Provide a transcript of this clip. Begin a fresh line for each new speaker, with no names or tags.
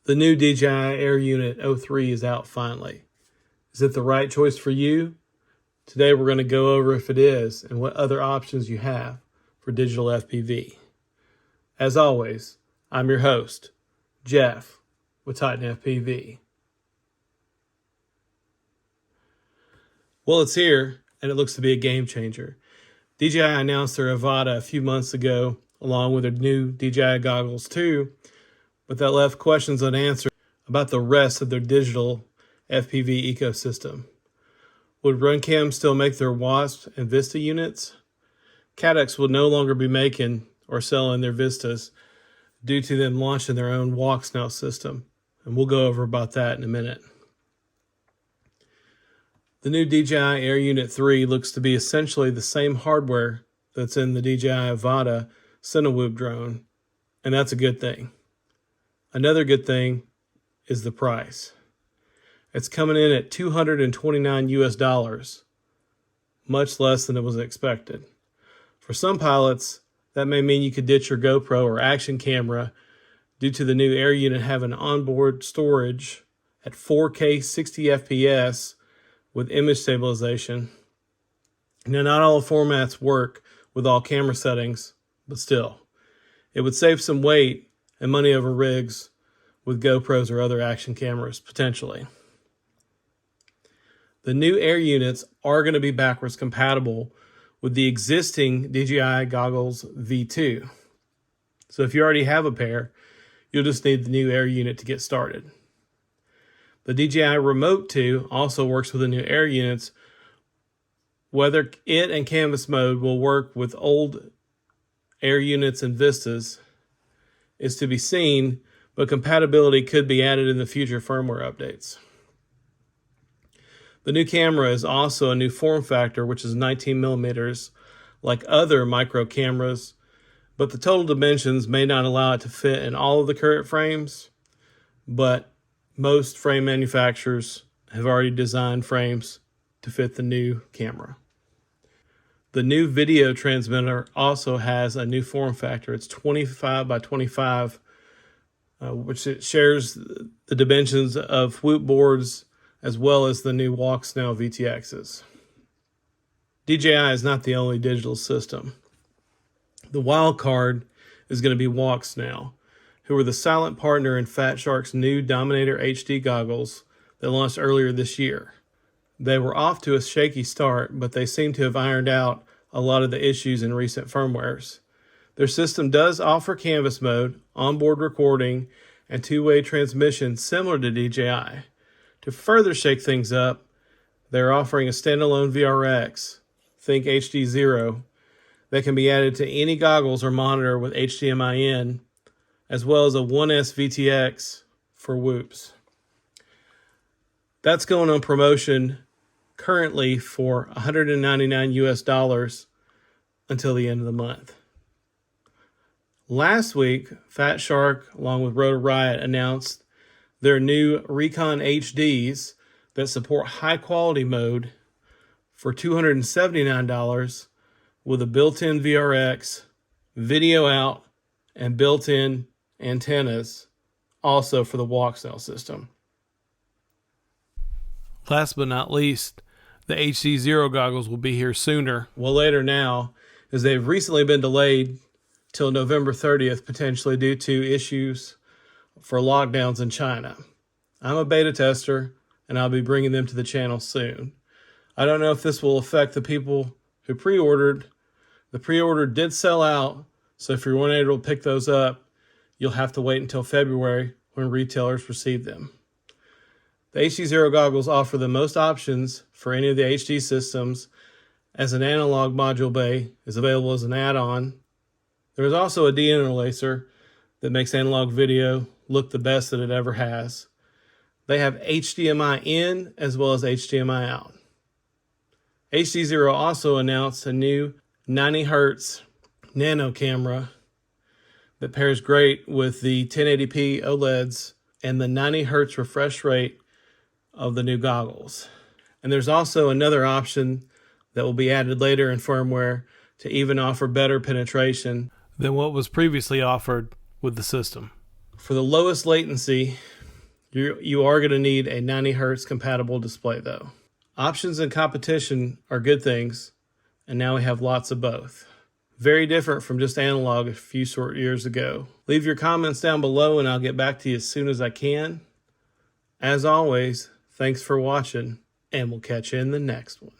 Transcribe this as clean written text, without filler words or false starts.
The new DJI Air Unit O3 is out finally. Is it the right choice for you? Today we're going to go over if it is and what other options you have for digital FPV. As always, I'm your host, Jeff with Titan FPV. Well, it's here and it looks to be a game changer. DJI announced their Avata a few months ago along with their new DJI goggles too, but that left questions unanswered about the rest of their digital FPV ecosystem. Would RunCam still make their Wasp and Vista units? Caddx will no longer be making or selling their Vistas due to them launching their own Walksnail system, and we'll go over about that in a minute. The new DJI Air Unit 3 looks to be essentially the same hardware that's in the DJI Avata Cinewhoop drone, and that's a good thing. Another good thing is the price. It's coming in at $229 US, much less than it was expected. For some pilots, that may mean you could ditch your GoPro or action camera due to the new Air Unit having onboard storage at 4K 60 FPS with image stabilization. Now, not all formats work with all camera settings, but still, it would save some weight and money over rigs with GoPros or other action cameras, potentially. The new Air units are going to be backwards compatible with the existing DJI goggles V2. So if you already have a pair, you'll just need the new Air unit to get started. The DJI Remote 2 also works with the new Air units. Whether it and canvas mode will work with old Air units and Vistas is to be seen, but compatibility could be added in the future firmware updates. The new camera is also a new form factor, which is 19 millimeters, like other micro cameras, but the total dimensions may not allow it to fit in all of the current frames, but most frame manufacturers have already designed frames to fit the new camera. The new video transmitter also has a new form factor. It's 25 by 25, which it shares the dimensions of Whoop boards as well as the new Walksnail VTXs. DJI is not the only digital system. The wild card is going to be Walksnail, who are the silent partner in Fat Shark's new Dominator HD goggles that launched earlier this year. They were off to a shaky start, but they seem to have ironed out a lot of the issues in recent firmwares. Their system does offer canvas mode, onboard recording, and two-way transmission similar to DJI. To further shake things up, they're offering a standalone VRX, think HDZero, that can be added to any goggles or monitor with HDMI in, as well as a 1S VTX for whoops. That's going on promotion currently for $199 US until the end of the month. Last week, Fat Shark, along with Rotor Riot, announced their new Recon HDs that support high-quality mode for $279 with a built-in VRX, video out, and built-in antennas, also for the Walksnail system. Last but not least, the HDZero goggles will be here sooner. Well, later now, as they've recently been delayed till November 30th, potentially due to issues for lockdowns in China. I'm a beta tester, and I'll be bringing them to the channel soon. I don't know if this will affect the people who pre-ordered. The pre-order did sell out, so if you weren't able to pick those up, you'll have to wait until February when retailers receive them. The HDZero goggles offer the most options for any of the HD systems, as an analog module bay is available as an add-on. There is also a deinterlacer that makes analog video look the best that it ever has. They have HDMI in as well as HDMI out. HDZero also announced a new 90 Hz nano camera that pairs great with the 1080p OLEDs and the 90 Hz refresh rate of the new goggles. And there's also another option that will be added later in firmware to even offer better penetration than what was previously offered with the system. For the lowest latency You are going to need a 90 Hz compatible display though. Options and competition are good things, and now we have lots of both. Very different from just analog a few short years ago. Leave your comments down below and I'll get back to you as soon as I can. As always, thanks for watching, and we'll catch you in the next one.